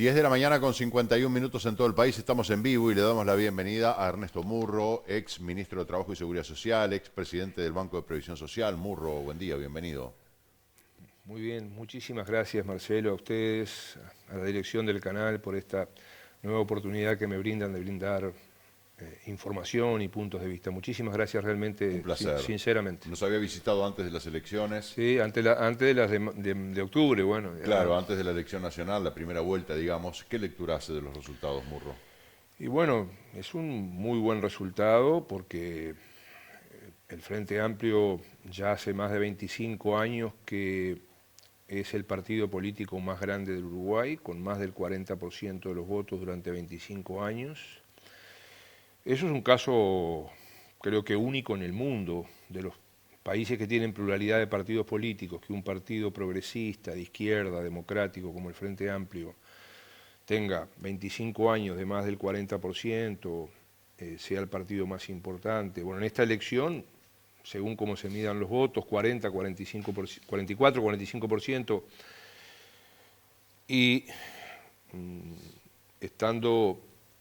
10 de la mañana con 51 minutos en todo el país. Estamos en vivo y le damos la bienvenida a Ernesto Murro, ex ministro de Trabajo y Seguridad Social, ex presidente del Banco de Previsión Social. Murro, buen día, bienvenido. Muy bien, muchísimas gracias Marcelo, a ustedes, a la dirección del canal por esta nueva oportunidad que me brindan de brindar información y puntos de vista. Muchísimas gracias realmente, Un placer. sinceramente. Nos había visitado antes de las elecciones. Sí, antes de las de octubre, bueno. Claro, antes de la elección nacional, la primera vuelta, digamos. ¿Qué lectura hace de los resultados, Murro? Y bueno, es un muy buen resultado porque el Frente Amplio ya hace más de 25 años que es el partido político más grande del Uruguay, con más del 40% de los votos durante 25 años. Eso es un caso, creo que único en el mundo, de los países que tienen pluralidad de partidos políticos, que un partido progresista, de izquierda, democrático, como el Frente Amplio, tenga 25 años de más del 40%, sea el partido más importante. Bueno, en esta elección, según cómo se midan los votos, 40, 44, 45%, y estando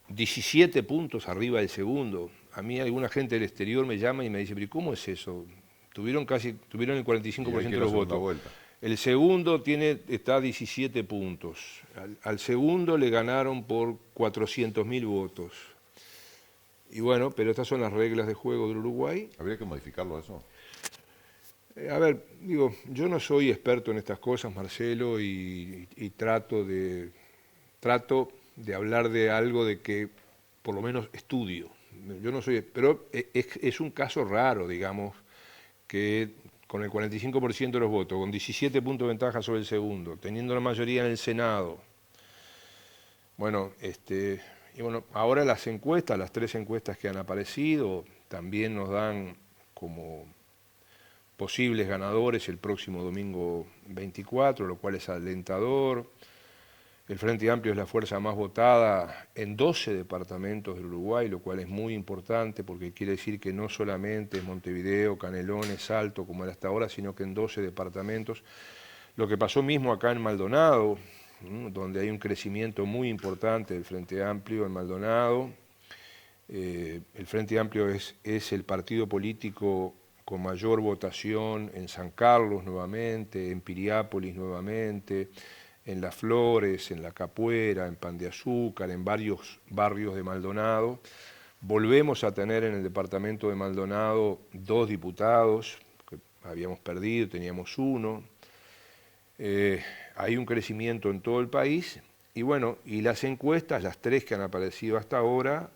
17 puntos arriba del segundo. A mí alguna gente del exterior me llama y me dice, pero ¿cómo es eso? Tuvieron el 45% de los votos. Vuelta. El segundo está a 17 puntos. Al segundo le ganaron por 400.000 votos. Y bueno, pero estas son las reglas de juego del Uruguay. ¿Habría que modificarlo eso? A ver, digo, yo no soy experto en estas cosas, Marcelo, y trato de hablar de algo de que por lo menos estudio. Yo no soy, pero es un caso raro, digamos, que con el 45% de los votos, con 17 puntos de ventaja sobre el segundo, teniendo la mayoría en el Senado. Bueno, y bueno, ahora las encuestas, las 3 encuestas que han aparecido, también nos dan como posibles ganadores el próximo domingo 24, lo cual es alentador. El Frente Amplio es la fuerza más votada en 12 departamentos del Uruguay, lo cual es muy importante porque quiere decir que no solamente es Montevideo, Canelones, Salto, como era hasta ahora, sino que en 12 departamentos. Lo que pasó mismo acá en Maldonado, donde hay un crecimiento muy importante del Frente Amplio en Maldonado. El Frente Amplio es el partido político con mayor votación en San Carlos nuevamente, en Piriápolis nuevamente, en Las Flores, en La Capuera, en Pan de Azúcar, en varios barrios de Maldonado. Volvemos a tener en el departamento de Maldonado 2 diputados, que habíamos perdido, teníamos 1. Hay un crecimiento en todo el país y bueno, y las encuestas, las 3 que han aparecido hasta ahora,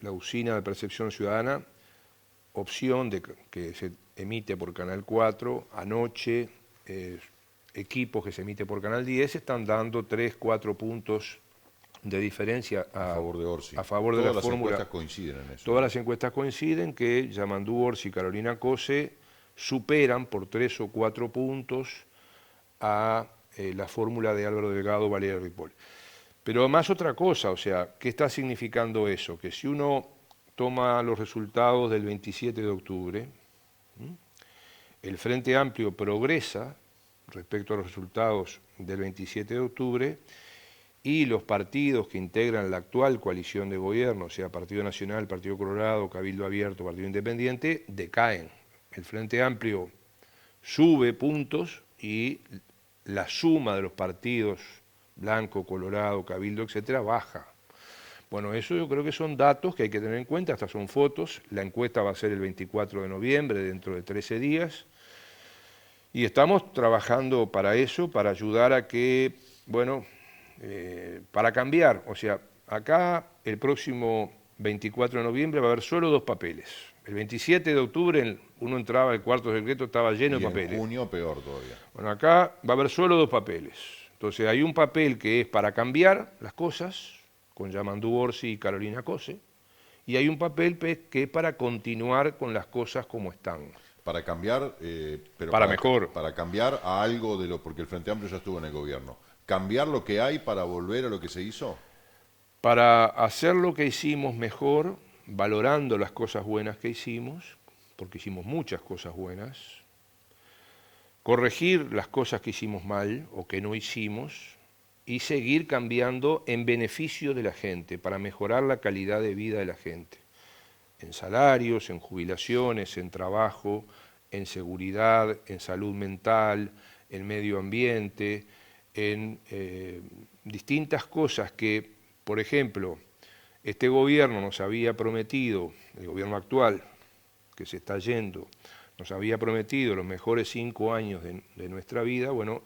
la usina de percepción ciudadana, opción que se emite por Canal 4, anoche, equipos que se emite por Canal 10, están dando 3, 4 puntos de diferencia a favor de Orsi. A favor de la fórmula. Todas las encuestas coinciden en eso. Todas las encuestas coinciden que Yamandú Orsi y Carolina Cose superan por 3 o 4 puntos a la fórmula de Álvaro Delgado, Valeria Ripoll. Pero además otra cosa, o sea, ¿qué está significando eso? Que si uno toma los resultados del 27 de octubre, el Frente Amplio progresa respecto a los resultados del 27 de octubre y los partidos que integran la actual coalición de gobierno, o sea, Partido Nacional, Partido Colorado, Cabildo Abierto, Partido Independiente, decaen. El Frente Amplio sube puntos y la suma de los partidos Blanco, Colorado, Cabildo, etcétera, baja. Bueno, eso yo creo que son datos que hay que tener en cuenta, estas son fotos, la encuesta va a ser el 24 de noviembre, dentro de 13 días, y estamos trabajando para eso, para ayudar a que, bueno, para cambiar, o sea, acá el próximo 24 de noviembre va a haber solo 2 papeles. El 27 de octubre uno entraba al cuarto secreto, estaba lleno de papeles. En junio peor todavía. Bueno, acá va a haber solo 2 papeles. Entonces hay un papel que es para cambiar las cosas, con Yamandú Orsi y Carolina Cose, y hay un papel que es para continuar con las cosas como están. Para cambiar, pero para mejor. Para cambiar a algo de lo, porque el Frente Amplio ya estuvo en el gobierno. ¿Cambiar lo que hay para volver a lo que se hizo? Para hacer lo que hicimos mejor, valorando las cosas buenas que hicimos, porque hicimos muchas cosas buenas, corregir las cosas que hicimos mal o que no hicimos y seguir cambiando en beneficio de la gente, para mejorar la calidad de vida de la gente, en salarios, en jubilaciones, en trabajo, en seguridad, en salud mental, en medio ambiente, en distintas cosas que, por ejemplo, este gobierno nos había prometido, el gobierno actual, que se está yendo, nos había prometido los mejores 5 años de nuestra vida. Bueno,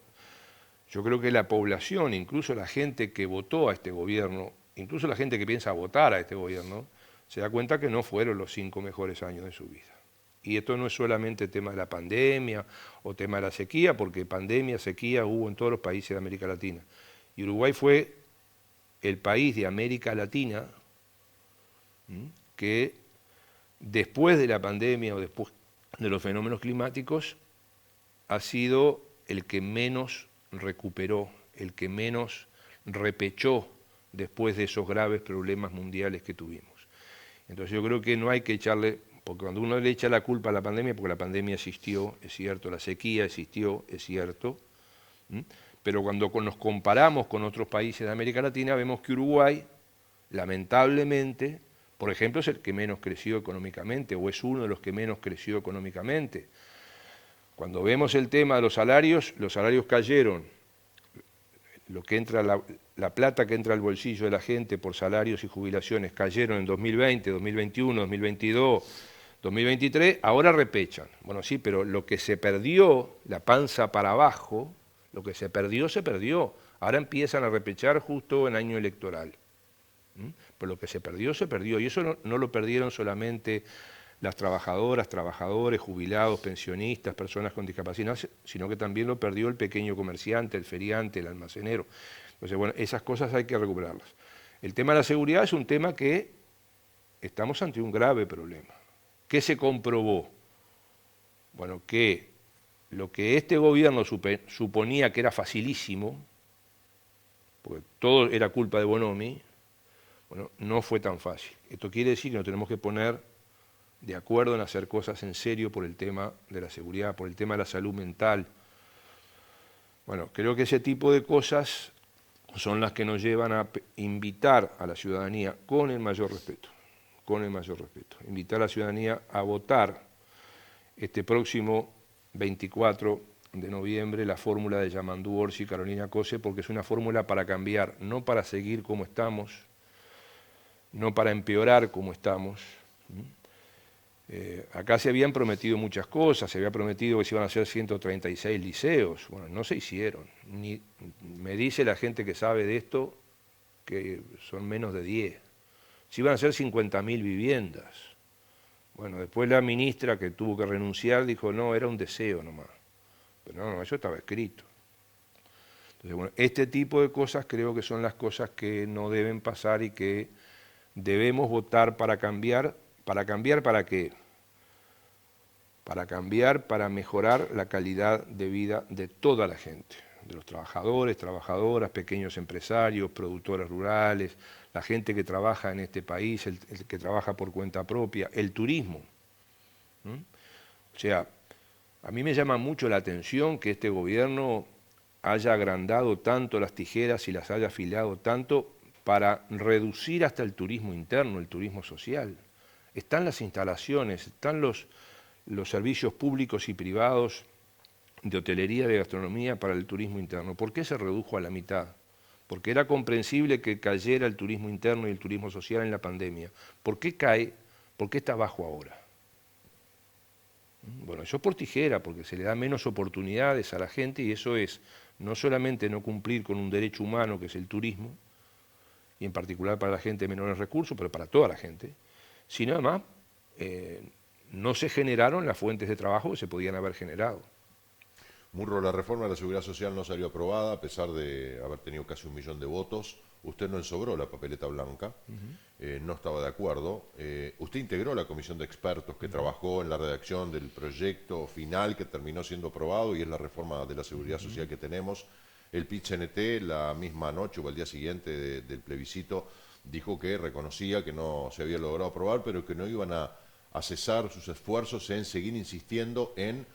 yo creo que la población, incluso la gente que votó a este gobierno, incluso la gente que piensa votar a este gobierno, se da cuenta que no fueron los 5 mejores años de su vida. Y esto no es solamente tema de la pandemia o tema de la sequía, porque pandemia, sequía hubo en todos los países de América Latina. Y Uruguay fue el país de América Latina que después de la pandemia o después de los fenómenos climáticos ha sido el que menos recuperó, el que menos repechó después de esos graves problemas mundiales que tuvimos. Entonces yo creo que no hay que echarle, porque cuando uno le echa la culpa a la pandemia, porque la pandemia existió, es cierto, la sequía existió, es cierto, pero cuando nos comparamos con otros países de América Latina, vemos que Uruguay, lamentablemente, por ejemplo, es el que menos creció económicamente, o es uno de los que menos creció económicamente. Cuando vemos el tema de los salarios cayeron. Lo que entra, la plata que entra al bolsillo de la gente por salarios y jubilaciones cayeron en 2020, 2021, 2022, 2023, ahora repechan. Bueno, sí, pero lo que se perdió, la panza para abajo, lo que se perdió, se perdió. Ahora empiezan a repechar justo en año electoral. Pero lo que se perdió, se perdió. Y eso no lo perdieron solamente las trabajadoras, trabajadores, jubilados, pensionistas, personas con discapacidad, sino que también lo perdió el pequeño comerciante, el feriante, el almacenero. Entonces, bueno, esas cosas hay que recuperarlas. El tema de la seguridad es un tema que estamos ante un grave problema. ¿Qué se comprobó? Bueno, que lo que este gobierno suponía que era facilísimo, porque todo era culpa de Bonomi, bueno, no fue tan fácil. Esto quiere decir que nos tenemos que poner de acuerdo en hacer cosas en serio por el tema de la seguridad, por el tema de la salud mental. Bueno, creo que ese tipo de cosas son las que nos llevan a invitar a la ciudadanía con el mayor respeto, invitar a la ciudadanía a votar este próximo 24 de noviembre la fórmula de Yamandú Orsi y Carolina Cose, porque es una fórmula para cambiar, no para seguir como estamos, no para empeorar como estamos. Acá se habían prometido muchas cosas, se había prometido que se iban a hacer 136 liceos, bueno, no se hicieron. Me dice la gente que sabe de esto que son menos de 10. Se iban a hacer 50.000 viviendas. Bueno, después la ministra que tuvo que renunciar dijo, no, era un deseo nomás. Pero no, eso estaba escrito. Entonces, bueno, este tipo de cosas creo que son las cosas que no deben pasar y que debemos votar para cambiar. ¿Para cambiar para qué? Para cambiar, para mejorar la calidad de vida de toda la gente, de los trabajadores, trabajadoras, pequeños empresarios, productores rurales, la gente que trabaja en este país, el que trabaja por cuenta propia, el turismo. O sea, a mí me llama mucho la atención que este gobierno haya agrandado tanto las tijeras y las haya afilado tanto para reducir hasta el turismo interno, el turismo social. Están las instalaciones, están los servicios públicos y privados de hotelería y de gastronomía para el turismo interno. ¿Por qué se redujo a la mitad? Porque era comprensible que cayera el turismo interno y el turismo social en la pandemia. ¿Por qué cae? ¿Por qué está bajo ahora? Bueno, eso por tijera, porque se le da menos oportunidades a la gente y eso es no solamente no cumplir con un derecho humano que es el turismo, y en particular para la gente de menores recursos, pero para toda la gente, sino además no se generaron las fuentes de trabajo que se podían haber generado. Murro, la reforma de la Seguridad Social no salió aprobada a pesar de haber tenido casi 1 millón de votos. Usted no ensobró la papeleta blanca, no estaba de acuerdo. Usted integró la comisión de expertos que trabajó en la redacción del proyecto final que terminó siendo aprobado y es la reforma de la Seguridad Social que tenemos. El PIT-CNT, la misma noche o al día siguiente del plebiscito, dijo que reconocía que no se había logrado aprobar, pero que no iban a cesar sus esfuerzos en seguir insistiendo en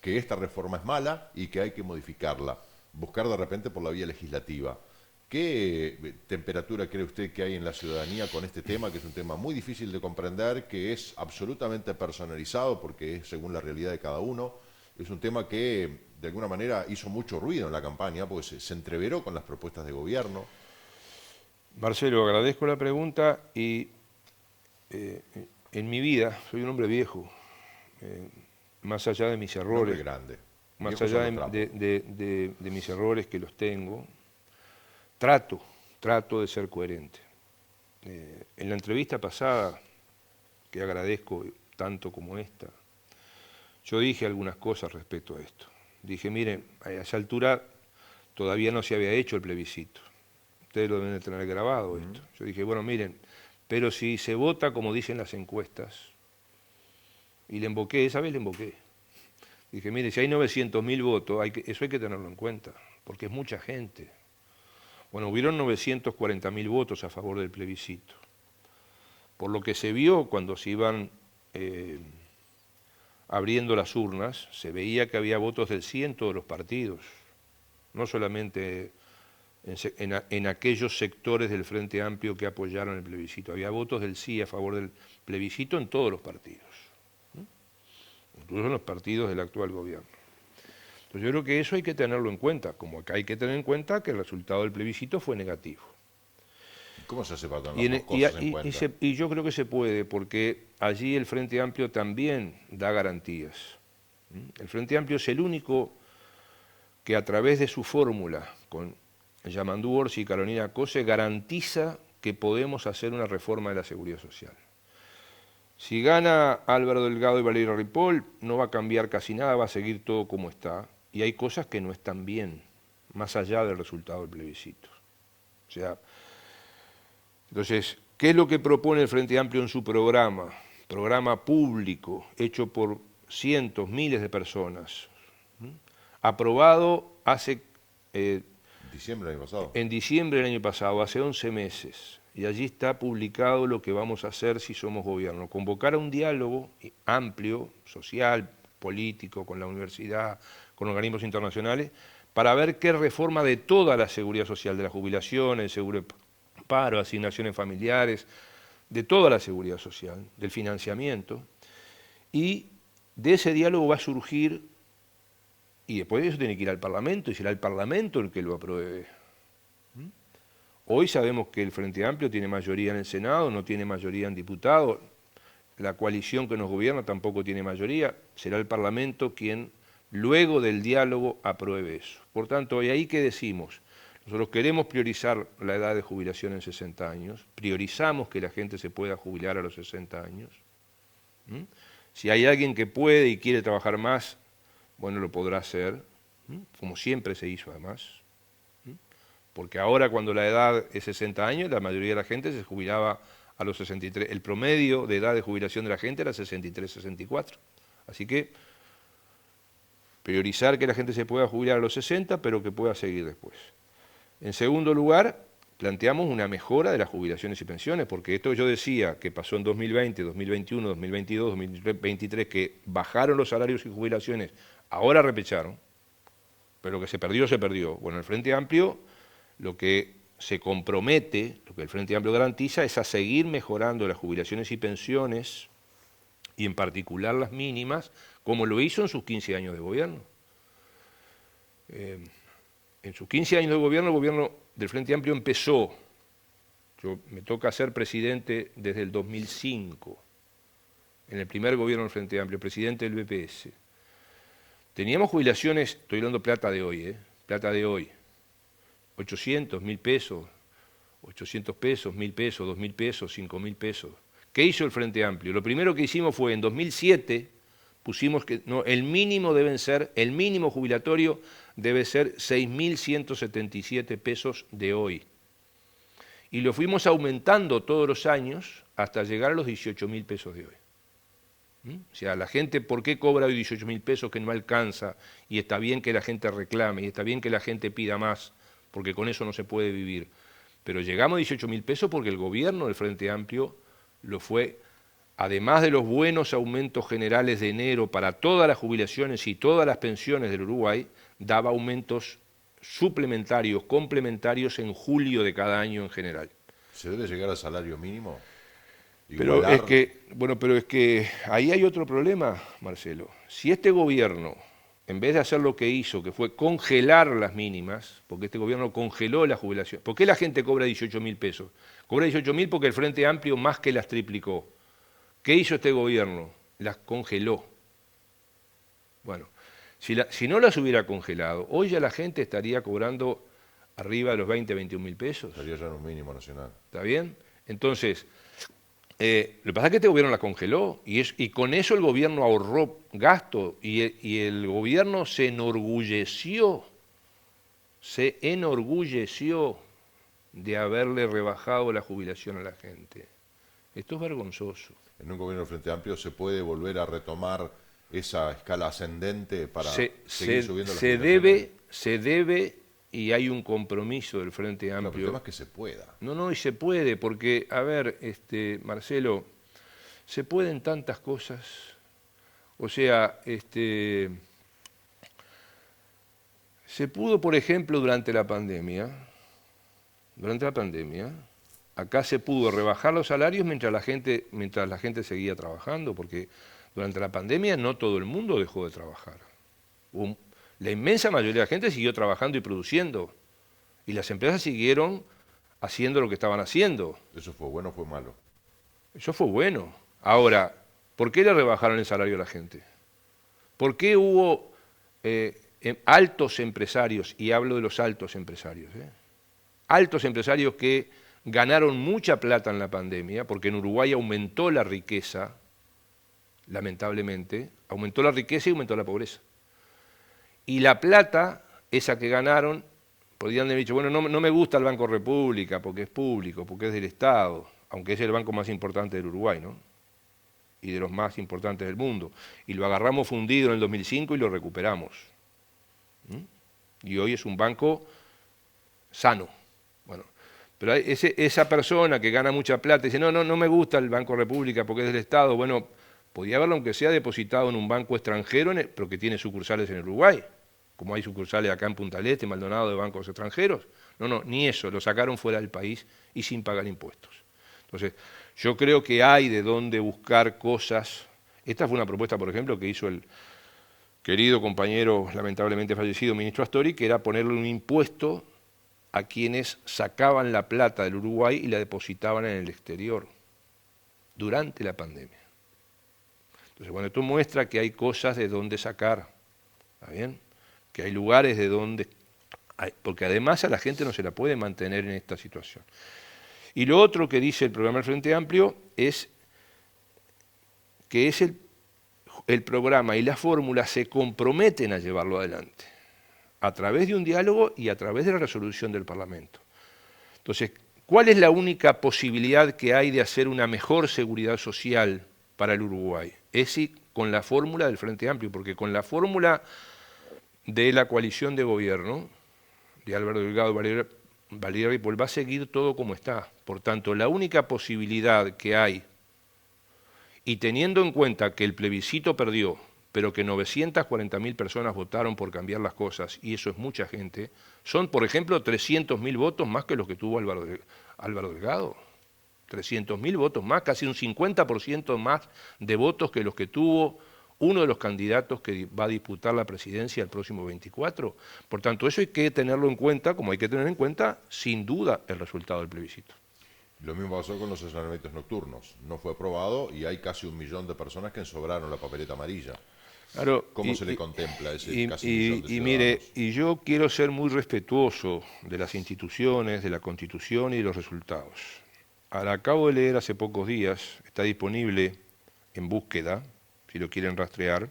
que esta reforma es mala y que hay que modificarla, buscar de repente por la vía legislativa. ¿Qué temperatura cree usted que hay en la ciudadanía con este tema, que es un tema muy difícil de comprender, que es absolutamente personalizado porque es según la realidad de cada uno? Es un tema que de alguna manera hizo mucho ruido en la campaña porque se entreveró con las propuestas de gobierno. Marcelo, agradezco la pregunta y en mi vida, soy un hombre viejo, más allá de mis errores, grande. más allá de mis errores que los tengo, trato de ser coherente. En la entrevista pasada, que agradezco tanto como esta, yo dije algunas cosas respecto a esto. Dije, miren, a esa altura todavía no se había hecho el plebiscito. Ustedes lo deben de tener grabado esto. Yo dije, bueno, miren, pero si se vota como dicen las encuestas, y le emboqué, esa vez le emboqué. Dije, mire, si hay 900.000 votos, eso hay que tenerlo en cuenta, porque es mucha gente. Bueno, hubieron 940.000 votos a favor del plebiscito. Por lo que se vio cuando se iban abriendo las urnas, se veía que había votos del sí en todos los partidos, no solamente en aquellos sectores del Frente Amplio que apoyaron el plebiscito. Había votos del sí a favor del plebiscito en todos los partidos, incluso en los partidos del actual gobierno. Entonces yo creo que eso hay que tenerlo en cuenta, como acá hay que tener en cuenta que el resultado del plebiscito fue negativo. ¿Cómo se hace para tener las dos cosas en cuenta? Y yo creo que se puede, porque allí el Frente Amplio también da garantías. El Frente Amplio es el único que a través de su fórmula, con Yamandú Orsi y Carolina Cose, garantiza que podemos hacer una reforma de la Seguridad Social. Si gana Álvaro Delgado y Valeria Ripoll, no va a cambiar casi nada, va a seguir todo como está. Y hay cosas que no están bien, más allá del resultado del plebiscito. O sea, entonces, ¿qué es lo que propone el Frente Amplio en su programa? Programa público, hecho por cientos, miles de personas. Aprobado hace... ¿Diciembre del año pasado? En diciembre del año pasado, hace 11 meses. Y allí está publicado lo que vamos a hacer si somos gobierno. Convocar a un diálogo amplio, social, político, con la universidad, con organismos internacionales, para ver qué reforma de toda la seguridad social, de la jubilación, el seguro de paro, asignaciones familiares, de toda la seguridad social, del financiamiento, y de ese diálogo va a surgir, y después eso tiene que ir al Parlamento, y será el Parlamento el que lo apruebe. Hoy sabemos que el Frente Amplio tiene mayoría en el Senado, no tiene mayoría en diputados, la coalición que nos gobierna tampoco tiene mayoría, será el Parlamento quien, luego del diálogo, apruebe eso. Por tanto, ¿y ahí qué decimos? Nosotros queremos priorizar la edad de jubilación en 60 años, priorizamos que la gente se pueda jubilar a los 60 años. Si hay alguien que puede y quiere trabajar más, bueno, lo podrá hacer, como siempre se hizo además. Porque ahora cuando la edad es 60 años, la mayoría de la gente se jubilaba a los 63. El promedio de edad de jubilación de la gente era 63, 64. Así que priorizar que la gente se pueda jubilar a los 60, pero que pueda seguir después. En segundo lugar, planteamos una mejora de las jubilaciones y pensiones, porque esto yo decía que pasó en 2020, 2021, 2022, 2023, que bajaron los salarios y jubilaciones, ahora repecharon, pero lo que se perdió, se perdió. Bueno, el Frente Amplio lo que se compromete, lo que el Frente Amplio garantiza, es a seguir mejorando las jubilaciones y pensiones, y en particular las mínimas, como lo hizo en sus 15 años de gobierno. En sus 15 años de gobierno, el gobierno del Frente Amplio empezó, me toca ser presidente desde el 2005, en el primer gobierno del Frente Amplio, presidente del BPS. Teníamos jubilaciones, estoy hablando plata de hoy, plata de hoy, 800, 1.000 pesos, 800 pesos, 1.000 pesos, 2.000 pesos, 5.000 pesos. ¿Qué hizo el Frente Amplio? Lo primero que hicimos fue, en 2007, pusimos que no, el mínimo jubilatorio debe ser 6.177 pesos de hoy. Y lo fuimos aumentando todos los años hasta llegar a los 18.000 pesos de hoy. O sea, la gente, ¿por qué cobra hoy 18.000 pesos que no alcanza? Y está bien que la gente reclame, y está bien que la gente pida más, porque con eso no se puede vivir. Pero llegamos a 18.000 pesos porque el gobierno del Frente Amplio lo fue además de los buenos aumentos generales de enero para todas las jubilaciones y todas las pensiones del Uruguay, daba aumentos suplementarios, complementarios en julio de cada año en general. ¿Se debe llegar al salario mínimo? Pero es que ahí hay otro problema, Marcelo. Si este gobierno, en vez de hacer lo que hizo, que fue congelar las mínimas, porque este gobierno congeló la jubilación, ¿por qué la gente cobra 18.000 pesos? Cobra 18.000 porque el Frente Amplio más que las triplicó. ¿Qué hizo este gobierno? Las congeló. Bueno, si no las hubiera congelado, hoy ya la gente estaría cobrando arriba de los 21.000 pesos. Estaría ya en un mínimo nacional. ¿Está bien? Entonces, lo que pasa es que este gobierno la congeló y con eso el gobierno ahorró gasto y el gobierno se enorgulleció de haberle rebajado la jubilación a la gente. Esto es vergonzoso. En un gobierno del Frente Amplio se puede volver a retomar esa escala ascendente para seguir subiendo las jubilaciones. Se debe y hay un compromiso del Frente Amplio. No, pero el tema es que se pueda. No, y se puede, porque, a ver, Marcelo, se pueden tantas cosas. O sea, se pudo, por ejemplo, durante la pandemia, acá se pudo rebajar los salarios mientras la gente seguía trabajando, porque durante la pandemia no todo el mundo dejó de trabajar. La inmensa mayoría de la gente siguió trabajando y produciendo, y las empresas siguieron haciendo lo que estaban haciendo. ¿Eso fue bueno o fue malo? Eso fue bueno. Ahora, ¿por qué le rebajaron el salario a la gente? ¿Por qué hubo altos empresarios, y hablo de los altos empresarios, altos empresarios que ganaron mucha plata en la pandemia, porque en Uruguay aumentó la riqueza, lamentablemente, aumentó la riqueza y aumentó la pobreza. Y la plata, esa que ganaron, podrían haber dicho, bueno, no me gusta el Banco República porque es público, porque es del Estado, aunque es el banco más importante del Uruguay, ¿no? Y de los más importantes del mundo. Y lo agarramos fundido en el 2005 y lo recuperamos. Y hoy es un banco sano. Bueno, pero esa persona que gana mucha plata dice, no me gusta el Banco República porque es del Estado. Bueno, podía haberlo aunque sea depositado en un banco extranjero, pero que tiene sucursales en Uruguay, como hay sucursales acá en Punta del Este, Maldonado, de bancos extranjeros. No, ni eso, lo sacaron fuera del país y sin pagar impuestos. Entonces, yo creo que hay de dónde buscar cosas. Esta fue una propuesta, por ejemplo, que hizo el querido compañero, lamentablemente fallecido, ministro Astori, que era ponerle un impuesto a quienes sacaban la plata del Uruguay y la depositaban en el exterior durante la pandemia. Entonces, bueno, esto muestra que hay cosas de dónde sacar, ¿está bien? Que hay lugares de donde... porque además a la gente no se la puede mantener en esta situación. Y lo otro que dice el programa del Frente Amplio es que es el programa y la fórmula se comprometen a llevarlo adelante, a través de un diálogo y a través de la resolución del Parlamento. Entonces, ¿cuál es la única posibilidad que hay de hacer una mejor seguridad social para el Uruguay? Es con la fórmula del Frente Amplio, porque con la fórmula de la coalición de gobierno, de Álvaro Delgado, Valeria Ripoll, va a seguir todo como está. Por tanto, la única posibilidad que hay, y teniendo en cuenta que el plebiscito perdió, pero que 940.000 personas votaron por cambiar las cosas, y eso es mucha gente, son, por ejemplo, 300.000 votos más que los que tuvo Álvaro Delgado. 300.000 votos más, casi un 50% más de votos que los que tuvo uno de los candidatos que va a disputar la presidencia el próximo 24. Por tanto, eso hay que tenerlo en cuenta, como hay que tener en cuenta, sin duda, el resultado del plebiscito. Lo mismo pasó con los estacionamientos nocturnos. No fue aprobado y hay casi 1 millón de personas que ensobraron la papeleta amarilla. Claro, ¿Cómo se le contempla ese casi 1 millón de ciudadanos? Y mire, y yo quiero ser muy respetuoso de las instituciones, de la Constitución y de los resultados. Ahora, acabo de leer hace pocos días, está disponible en búsqueda, si lo quieren rastrear,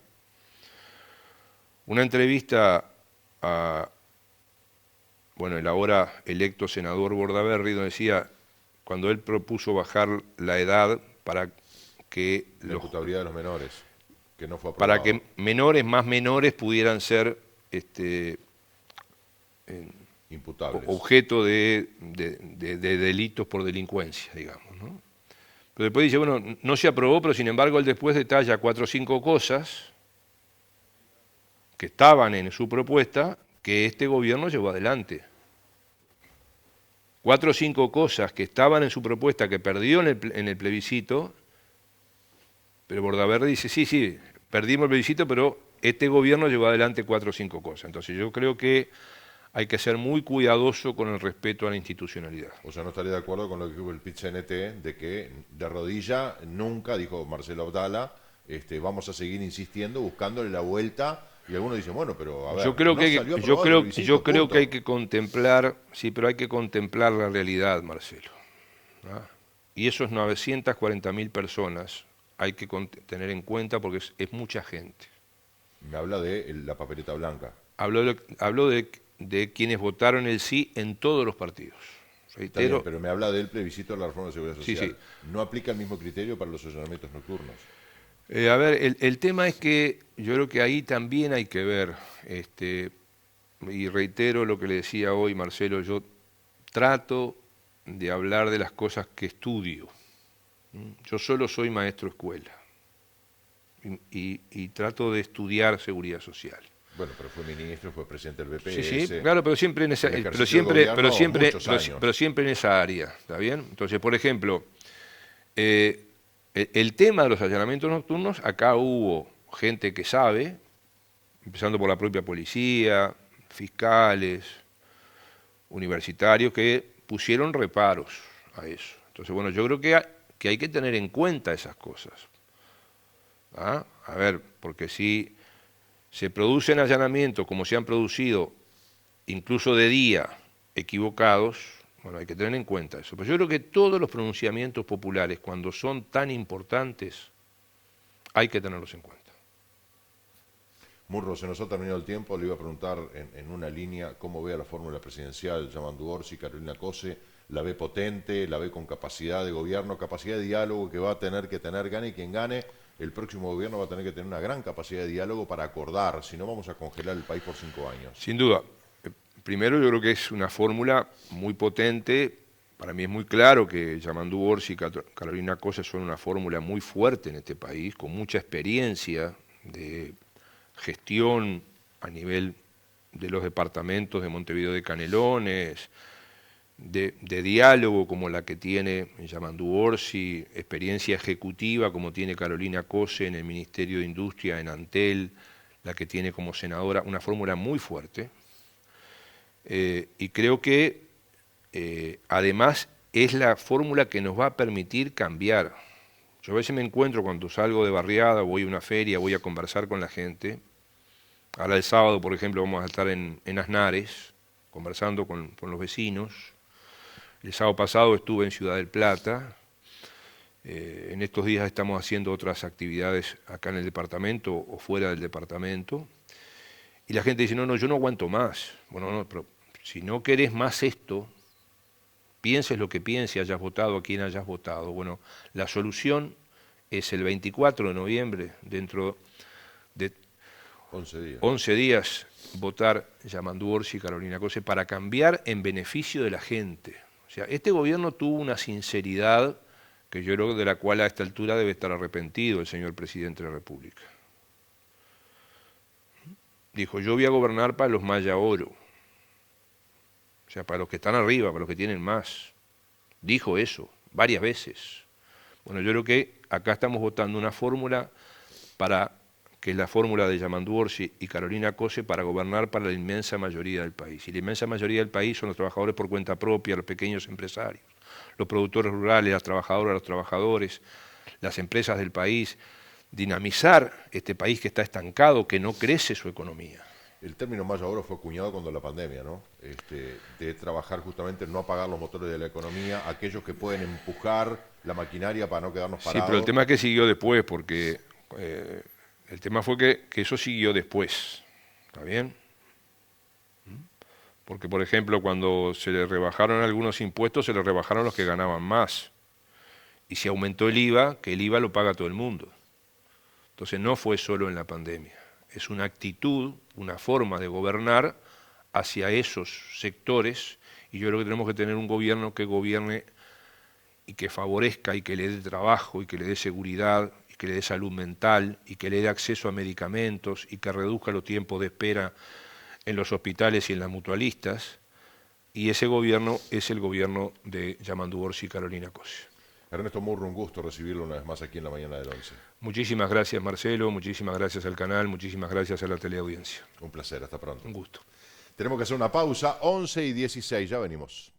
una entrevista a, el ahora electo senador Bordaberry, donde decía, cuando él propuso bajar la edad para que la imputabilidad de los menores, que no fue aprobado, para que menores más menores pudieran ser imputables, objeto de delitos por delincuencia, digamos, ¿no? Pero después dice, bueno, no se aprobó, pero sin embargo él después detalla 4 o 5 cosas que estaban en su propuesta que este gobierno llevó adelante. 4 o 5 cosas que estaban en su propuesta que perdió en el plebiscito, pero Bordaverde dice, sí, perdimos el plebiscito, pero este gobierno llevó adelante 4 o 5 cosas. Entonces yo creo que hay que ser muy cuidadoso con el respeto a la institucionalidad. O sea, no estaría de acuerdo con lo que dijo el PIT-CNT de que de rodilla nunca, dijo Marcelo Abdala, vamos a seguir insistiendo, buscándole la vuelta. Y algunos dicen, bueno, pero a ver, Yo creo no que, salió aprobado el plebiscito, yo creo punto. que hay que contemplar, sí, pero hay que contemplar la realidad, Marcelo. ¿Ah? Y esos 940.000 personas hay que tener en cuenta porque es mucha gente. Me habla de la papeleta blanca. Hablo de quienes votaron el sí en todos los partidos. Está bien, Reitero, pero me habla del plebiscito de la reforma de seguridad social. sí. ¿No aplica el mismo criterio para los allanamientos nocturnos? A ver, el tema es que yo creo que ahí también hay que ver, y reitero lo que le decía hoy Marcelo, yo trato de hablar de las cosas que estudio. Yo solo soy maestro escuela y trato de estudiar seguridad social. Bueno, pero fue ministro, fue presidente del BPS. Sí, claro, pero siempre en esa, pero siempre en esa área, ¿está bien? Entonces, por ejemplo, el tema de los allanamientos nocturnos, acá hubo gente que sabe, empezando por la propia policía, fiscales, universitarios, que pusieron reparos a eso. Entonces, bueno, yo creo que hay que tener en cuenta esas cosas. ¿Ah? A ver, porque si se producen allanamientos como se han producido, incluso de día, equivocados, bueno, hay que tener en cuenta eso. Pero yo creo que todos los pronunciamientos populares, cuando son tan importantes, hay que tenerlos en cuenta. Murro, se nos ha terminado el tiempo. Le iba a preguntar en una línea cómo ve a la fórmula presidencial, Yamandu Orsi, Carolina Cose. ¿La ve potente? ¿La ve con capacidad de gobierno, capacidad de diálogo que va a tener que tener, gane quien gane? El próximo gobierno va a tener que tener una gran capacidad de diálogo para acordar, si no vamos a congelar el país por 5 años. Sin duda. Primero yo creo que es una fórmula muy potente. Para mí es muy claro que Yamandu Orsi y Carolina Cose son una fórmula muy fuerte en este país, con mucha experiencia de gestión a nivel de los departamentos de Montevideo de Canelones, de diálogo como la que tiene Yamandu Orsi, experiencia ejecutiva como tiene Carolina Cose en el Ministerio de Industria, en Antel, la que tiene como senadora, una fórmula muy fuerte. Y creo que además es la fórmula que nos va a permitir cambiar. Yo a veces me encuentro cuando salgo de barriada, voy a una feria, voy a conversar con la gente. Ahora el sábado, por ejemplo, vamos a estar en Aznares, conversando con los vecinos. El sábado pasado estuve en Ciudad del Plata. En estos días estamos haciendo otras actividades acá en el departamento o fuera del departamento. Y la gente dice, no, yo no aguanto más. Bueno, no, pero si no querés más esto, pienses lo que pienses, hayas votado a quien hayas votado. Bueno, la solución es el 24 de noviembre, dentro de 11 días, votar Yamandu Orsi y Carolina Cose para cambiar en beneficio de la gente. O sea, este gobierno tuvo una sinceridad que yo creo de la cual a esta altura debe estar arrepentido el señor presidente de la República. Dijo, yo voy a gobernar para los Maya Oro. O sea, para los que están arriba, para los que tienen más. Dijo eso varias veces. Bueno, yo creo que acá estamos votando una fórmula que es la fórmula de Yamandu Orsi y Carolina Cose para gobernar para la inmensa mayoría del país. Y la inmensa mayoría del país son los trabajadores por cuenta propia, los pequeños empresarios, los productores rurales, las trabajadoras, los trabajadores, las empresas del país. Dinamizar este país que está estancado, que no crece su economía. El término Maya Oro fue acuñado cuando la pandemia, ¿no? De trabajar justamente en no apagar los motores de la economía, aquellos que pueden empujar la maquinaria para no quedarnos parados. Sí, pero el tema es que siguió después, porque el tema fue que eso siguió después, ¿está bien? Porque, por ejemplo, cuando se le rebajaron algunos impuestos, se le rebajaron los que ganaban más. Y se aumentó el IVA, que el IVA lo paga todo el mundo. Entonces no fue solo en la pandemia. Es una actitud, una forma de gobernar hacia esos sectores, y yo creo que tenemos que tener un gobierno que gobierne y que favorezca y que le dé trabajo y que le dé seguridad y que le dé salud mental y que le dé acceso a medicamentos y que reduzca los tiempos de espera en los hospitales y en las mutualistas. Y ese gobierno es el gobierno de Yamandu Orsi y Carolina Cose. Ernesto Murro, un gusto recibirlo una vez más aquí en la mañana del 11. Muchísimas gracias, Marcelo, muchísimas gracias al canal, muchísimas gracias a la teleaudiencia. Un placer, hasta pronto. Un gusto. Tenemos que hacer una pausa, 11:16, ya venimos.